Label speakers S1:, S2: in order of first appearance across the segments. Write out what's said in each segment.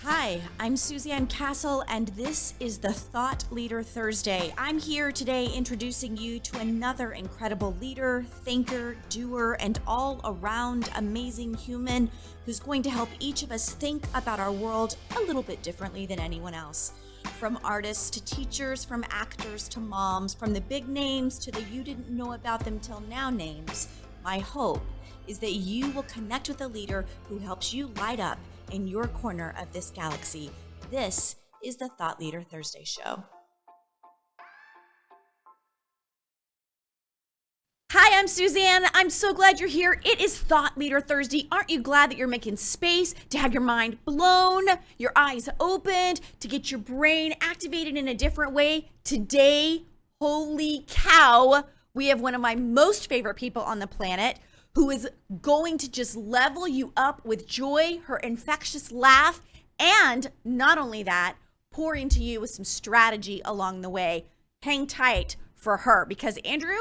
S1: Hi, I'm Suzanne Castle, and this is the Thought Leader Thursday. I'm here today introducing you to another incredible leader, thinker, doer, and all-around amazing human who's going to help each of us think about our world a little bit differently than anyone else. From artists to teachers, from actors to moms, from the big names to the you didn't know about them till now names, my hope is that you will connect with a leader who helps you light up in your corner of this galaxy. This is the Thought Leader Thursday show. Hi, I'm Suzanne. I'm so glad you're here. It is Thought Leader Thursday. Aren't you glad that you're making space to have your mind blown, your eyes opened, to get your brain activated in a different way? Today, holy cow, we have one of my most favorite people on the planet who is going to just level you up with joy, her infectious laugh, and not only that, pour into you with some strategy along the way. Hang tight for her because Andrew,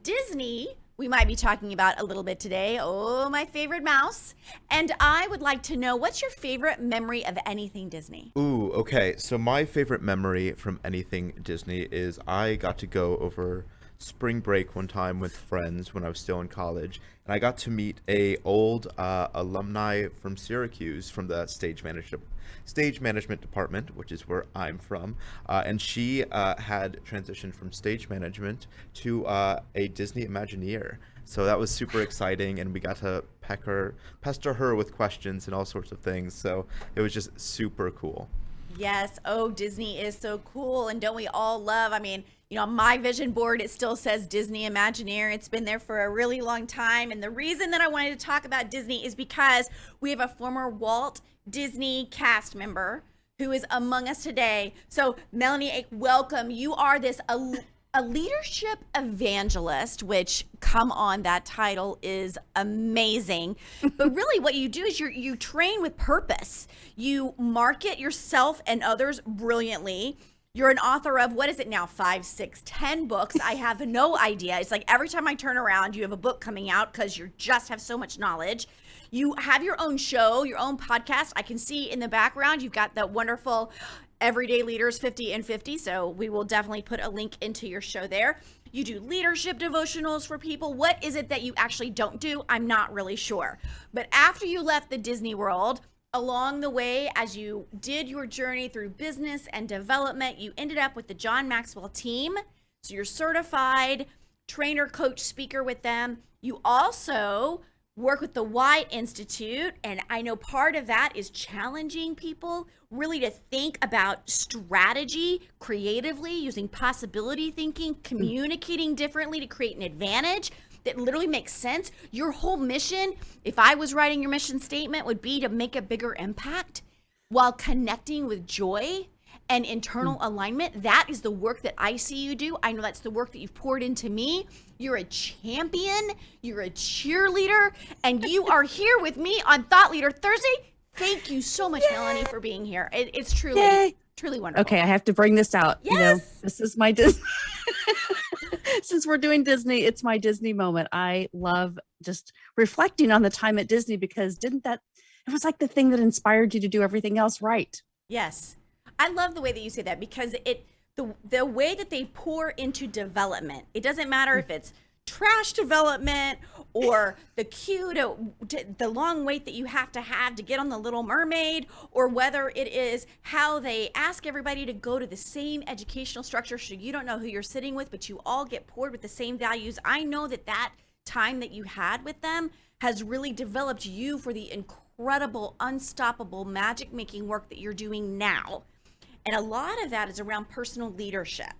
S1: Disney, we might be talking about a little bit today. Oh, my favorite mouse. And I would like to know, what's your favorite memory of anything Disney?
S2: Ooh, okay. So my favorite memory from anything Disney is I got to go over spring break one time with friends when I was still in college, and I got to meet a old alumni from Syracuse from the stage management department, which is where I'm from, and she had transitioned from stage management to a Disney Imagineer. So that was super exciting, and we got to pester her with questions and all sorts of things. So it was just super cool.
S1: Yes. Oh, Disney is so cool. And don't we all love, on my vision board, it still says Disney Imagineer. It's been there for a really long time. And the reason that I wanted to talk about Disney is because we have a former Walt Disney cast member who is among us today. So Melahni Ake, welcome. You are a leadership evangelist, which, come on, that title is amazing. But really what you do is you train with purpose. You market yourself and others brilliantly. You're an author of, what is it now, 5, 6, 10 books? I have no idea. It's like every time I turn around, you have a book coming out because you just have so much knowledge. You have your own show, your own podcast. I can see in the background, you've got that wonderful Everyday Leaders 50 and 50. So we will definitely put a link into your show there. You do leadership devotionals for people. What is it that you actually don't do? I'm not really sure. But after you left the Disney World, along the way, as you did your journey through business and development, you ended up with the John Maxwell team. So you're certified trainer, coach, speaker with them. You also work with the Why Institute, and I know part of that is challenging people really to think about strategy creatively, using possibility thinking, communicating differently to create an advantage that literally makes sense. Your whole mission, if I was writing your mission statement, would be to make a bigger impact while connecting with joy and internal alignment. That is the work that I see you do. I know that's the work that you've poured into me. You're a champion, you're a cheerleader, and you are here with me on Thought Leader Thursday. Thank you so much, Melahni, for being here. It's truly wonderful.
S3: Okay, I have to bring this out.
S1: Yes.
S3: This is my Disney. Since we're doing Disney, it's my Disney moment. I love just reflecting on the time at Disney because it was like the thing that inspired you to do everything else right.
S1: Yes. I love the way that you say that because the way that they pour into development, it doesn't matter if it's trash development or the the long wait that you have to get on the Little Mermaid, or whether it is how they ask everybody to go to the same educational structure so you don't know who you're sitting with, but you all get poured with the same values. I know that time that you had with them has really developed you for the incredible, unstoppable, magic-making work that you're doing now. And a lot of that is around personal leadership.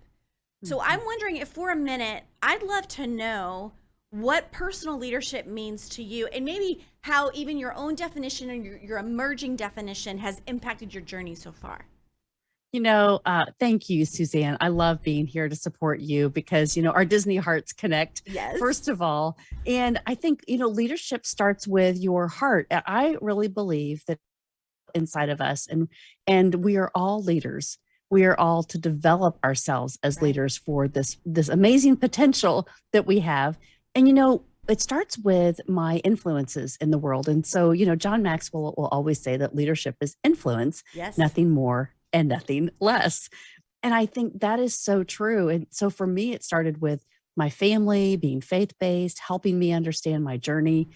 S1: So I'm wondering if for a minute, I'd love to know what personal leadership means to you, and maybe how even your own definition and your emerging definition has impacted your journey so far.
S3: Thank you, Suzanne. I love being here to support you because, our Disney hearts connect,
S1: Yes.
S3: First of all. And I think, leadership starts with your heart. I really believe that inside of us, and we are all leaders. We are all to develop ourselves as leaders for this amazing potential that we have. And it starts with my influences in the world. And so, John Maxwell will always say that leadership is influence,
S1: Yes.
S3: nothing more and nothing less. And I think that is so true. And so for me, it started with my family being faith based, helping me understand my journey.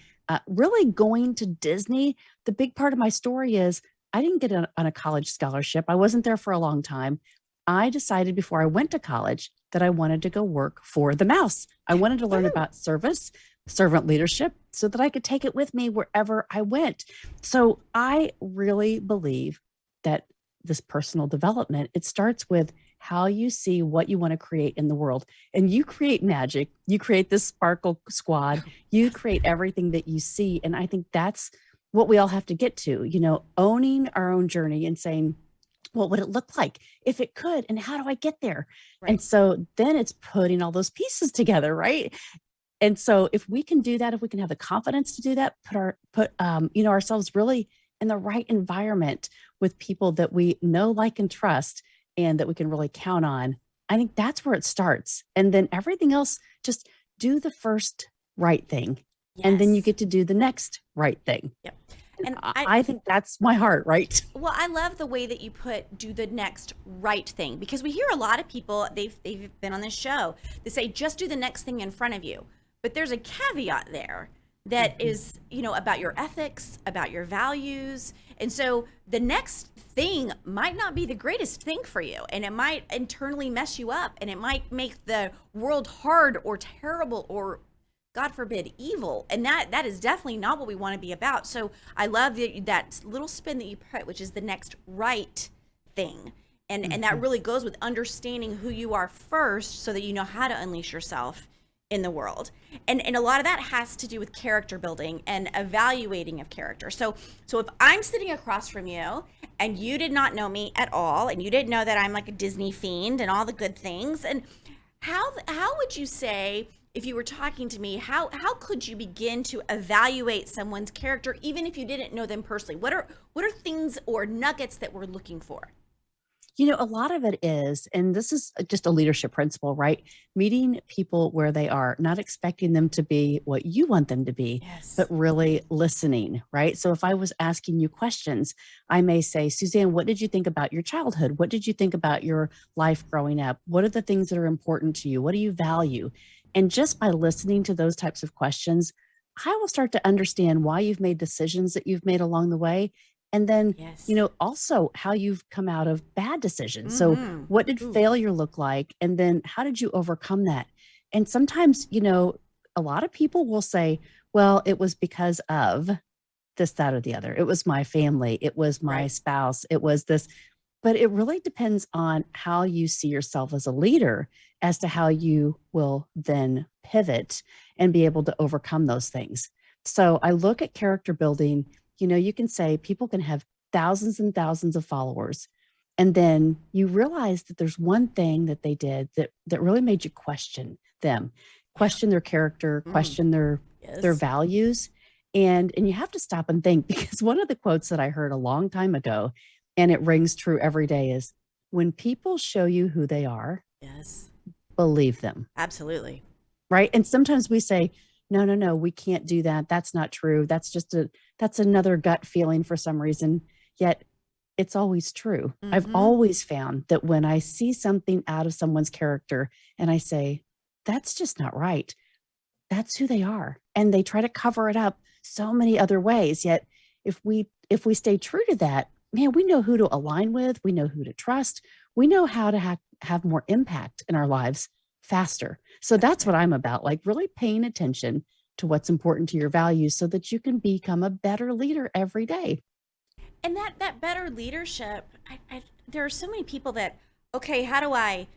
S3: Really going to Disney. The big part of my story is I didn't get on a college scholarship. I wasn't there for a long time. I decided before I went to college that I wanted to go work for the mouse. I wanted to learn
S1: Woo.
S3: about service, servant leadership, so that I could take it with me wherever I went. So I really believe that this personal development, it starts with how you see what you want to create in the world. And you create magic, you create this sparkle squad, you create everything that you see. And I think that's what we all have to get to, owning our own journey and saying, what would it look like if it could? And how do I get there?
S1: Right.
S3: And so then it's putting all those pieces together, right? And so if we can do that, if we can have the confidence to do that, put ourselves really in the right environment with people that we know, like, and trust, and that we can really count on, I think that's where it starts. And then everything else, just do the first right thing. And then you
S1: Yes.
S3: get to do the next right thing.
S1: Yep.
S3: And
S1: And
S3: I think that's my heart, right?
S1: well, I love the way that you put do the next right thing, because we hear a lot of people, they've been on this show, they say just do the next thing in front of you. But there's a caveat there that is, about your ethics, about your values. And so the next thing might not be the greatest thing for you, and it might internally mess you up, and it might make the world hard or terrible or, God forbid, evil. And that is definitely not what we want to be about. So I love that little spin that you put, which is the next right thing. And that really goes with understanding who you are first, so that you know how to unleash yourself in the world. And a lot of that has to do with character building and evaluating of character. So if I'm sitting across from you and you did not know me at all, and you didn't know that I'm like a Disney fiend and all the good things, and how would you say, if you were talking to me, how could you begin to evaluate someone's character, even if you didn't know them personally? What are things or nuggets that we're looking for?
S3: A lot of it is, and this is just a leadership principle, right? Meeting people where they are, not expecting them to be what you want them to be,
S1: Yes.
S3: but really listening, right? So if I was asking you questions, I may say, Suzanne, what did you think about your childhood? What did you think about your life growing up? What are the things that are important to you? What do you value? And just by listening to those types of questions, I will start to understand why you've made decisions that you've made along the way. And then,
S1: Yes.
S3: also how you've come out of bad decisions. So
S1: Mhm.
S3: what did
S1: Ooh.
S3: failure look like? And then how did you overcome that? And sometimes, a lot of people will say, well, it was because of this, that, or the other. It was my family. It was my
S1: Right.
S3: spouse. It was this. But it really depends on how you see yourself as a leader as to how you will then pivot and be able to overcome those things. So I look at character building. You can say people can have thousands and thousands of followers, and then you realize that there's one thing that they did that really made you question them, question their character,
S1: Mm.
S3: question their
S1: Yes.
S3: values. And you have to stop and think, because one of the quotes that I heard a long time ago, and it rings true every day, is when people show you who they are,
S1: Yes.
S3: believe them.
S1: Absolutely.
S3: Right. And sometimes we say, no, we can't do that. That's not true. That's another gut feeling for some reason. Yet it's always true. I've
S1: Mhm.
S3: always found that when I see something out of someone's character and I say, that's just not right, that's who they are. And they try to cover it up so many other ways. Yet if we stay true to that, man, we know who to align with, we know who to trust, we know how to have more impact in our lives faster. So that's what I'm about, like really paying attention to what's important to your values so that you can become a better leader every day.
S1: And that better leadership, there are so many people that, okay, how do I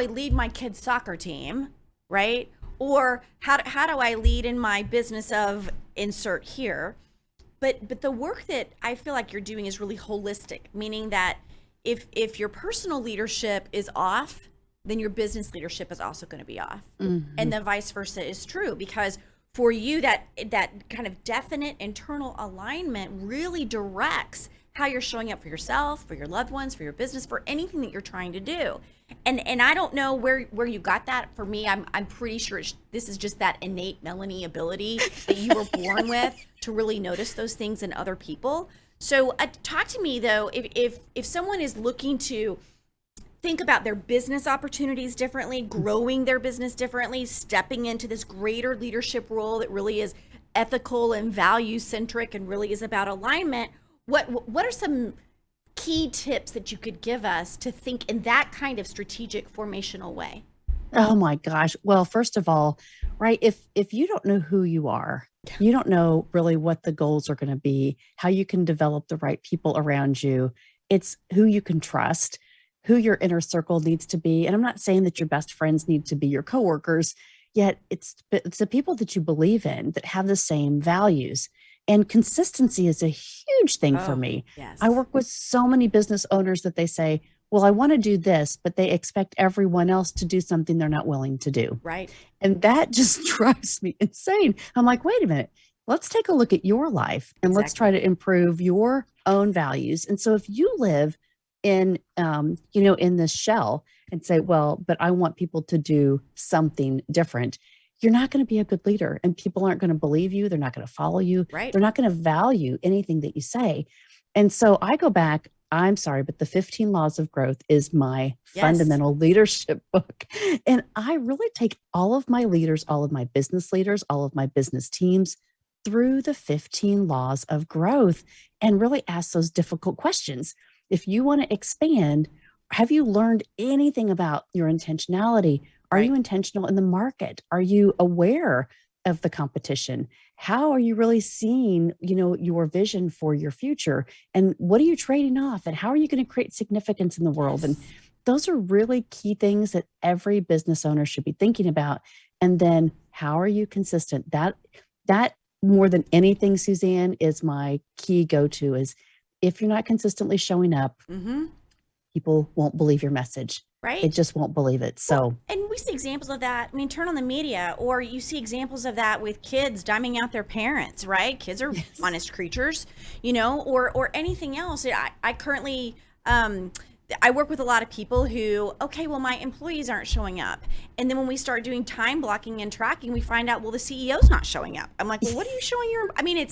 S1: lead my kid's soccer team, right? Or how do I lead in my business of insert here? But the work that I feel like you're doing is really holistic, meaning that if your personal leadership is off, then your business leadership is also going to be off. And the vice versa is true, because for you, that kind of definite internal alignment really directs how you're showing up for yourself, for your loved ones, for your business, for anything that you're trying to do. And I don't know where you got that. For me, I'm pretty sure this is just that innate Melanie ability that you were born with to really notice those things in other people. So talk to me though, if someone is looking to think about their business opportunities differently, growing their business differently, stepping into this greater leadership role that really is ethical and value centric and really is about alignment, what are some key tips that you could give us to think in that kind of strategic formational way?
S3: Oh my gosh. Well, first of all, right, if you don't know who you are, you don't know really what the goals are going to be, how you can develop the right people around you. It's who you can trust, who your inner circle needs to be. And I'm not saying that your best friends need to be your coworkers, yet it's the people that you believe in that have the same values. And consistency is a huge thing for me.
S1: Yes.
S3: I work with so many business owners that they say, well, I want to do this, but they expect everyone else to do something they're not willing to do.
S1: Right.
S3: And that just drives me insane. I'm like, wait a minute, let's take a look at your life and let's try to improve your own values. And so if you live in, in this shell and say, well, but I want people to do something different, you're not going to be a good leader and people aren't going to believe you. They're not going to follow you.
S1: Right.
S3: They're not going to value anything that you say. And so I go back, I'm sorry, but the 15 Laws of Growth is my fundamental leadership book. And I really take all of my leaders, all of my business leaders, all of my business teams through the 15 Laws of Growth and really ask those difficult questions. If you want to expand, have you learned anything about your intentionality? Are you intentional in the market? Are you aware of the competition? How are you really seeing, your vision for your future? And what are you trading off? And how are you going to create significance in the world? And those are really key things that every business owner should be thinking about. And then how are you consistent? That more than anything, Suzanne, is my key go-to is if you're not consistently showing up, people won't believe your message.
S1: Right.
S3: It just won't believe it. So,
S1: and we see examples of that. I mean, turn on the media, or you see examples of that with kids diming out their parents, right? Kids are honest creatures, or anything else. I currently, I work with a lot of people who, okay, well, my employees aren't showing up. And then when we start doing time blocking and tracking, we find out, well, the CEO's not showing up. I'm like, well, what are you showing I mean,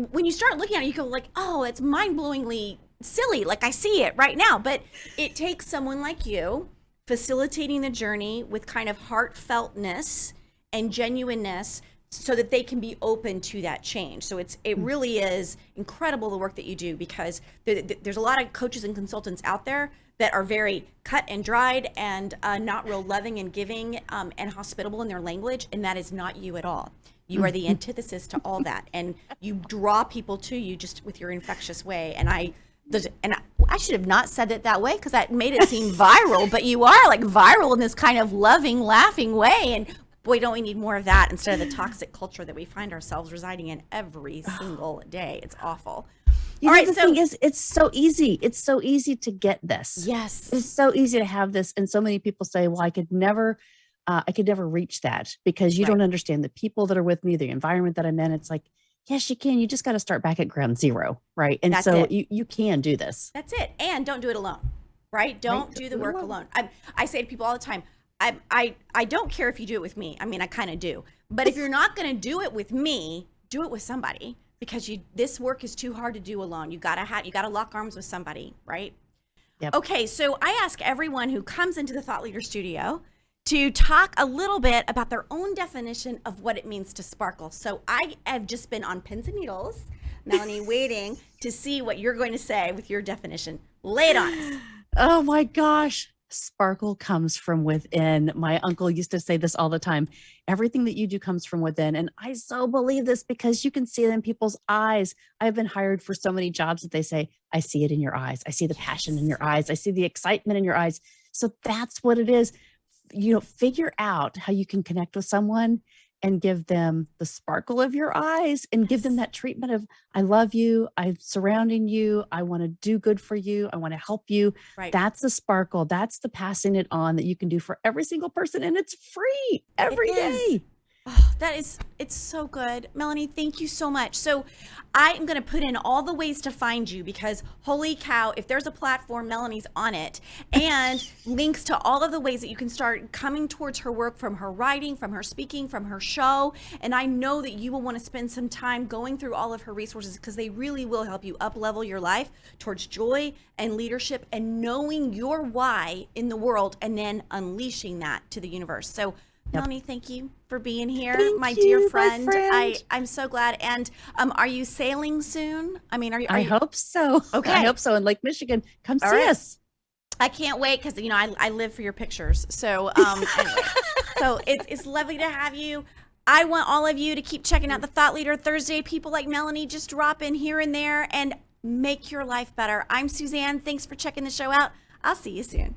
S1: when you start looking at it, you go like, oh, it's mind-blowingly silly. Like I see it right now, but it takes someone like you facilitating the journey with kind of heartfeltness and genuineness so that they can be open to that change. So it really is incredible the work that you do, because there's a lot of coaches and consultants out there that are very cut and dried and not real loving and giving and hospitable in their language. And that is not you at all. You are the antithesis to all that. And you draw people to you just with your infectious way. And I should have not said it that way because that made it seem viral, but you are like viral in this kind of loving, laughing way. And boy, don't we need more of that instead of the toxic culture that we find ourselves residing in every single day. It's awful.
S3: The thing is, it's so easy. It's so easy to get this.
S1: Yes.
S3: It's so easy to have this. And so many people say, well, I could never reach that because you don't understand the people that are with me, the environment that I'm in. It's like, yes, you can. You just got to start back at ground zero, right? And you can do this.
S1: That's it. And don't do it alone, right? Don't do the work alone. I say to people all the time, I don't care if you do it with me. I mean, I kind of do. But if you're not going to do it with me, do it with somebody, because this work is too hard to do alone. You got to lock arms with somebody, right?
S3: Yep.
S1: Okay, so I ask everyone who comes into the Thought Leader Studio to talk a little bit about their own definition of what it means to sparkle. So I have just been on pins and needles, Melanie, waiting to see what you're going to say with your definition. Lay it on us.
S3: Oh my gosh. Sparkle comes from within. My uncle used to say this all the time. Everything that you do comes from within. And I so believe this because you can see it in people's eyes. I've been hired for so many jobs that they say, I see it in your eyes. I see the passion in your eyes. I see the excitement in your eyes. So that's what it is. Figure out how you can connect with someone and give them the sparkle of your eyes and give them that treatment of, I love you. I'm surrounding you. I want to do good for you. I want to help you.
S1: Right.
S3: That's the sparkle. That's the passing it on that you can do for every single person. And it's free every day.
S1: Oh, it's so good. Melahni, thank you so much. So I am going to put in all the ways to find you because holy cow, if there's a platform, Melahni's on it, and links to all of the ways that you can start coming towards her work, from her writing, from her speaking, from her show. And I know that you will want to spend some time going through all of her resources because they really will help you up level your life towards joy and leadership and knowing your why in the world and then unleashing that to the universe. So Melahni, thank you for being here, my dear friend. I'm so glad. And are you sailing soon? I mean, are you?
S3: I hope so.
S1: Okay.
S3: I hope so. In Lake Michigan, come
S1: All
S3: see
S1: right.
S3: us.
S1: I can't wait because I live for your pictures. So anyway, so it's lovely to have you. I want all of you to keep checking out the Thought Leader Thursday. People like Melahni just drop in here and there and make your life better. I'm Suzanne. Thanks for checking the show out. I'll see you soon.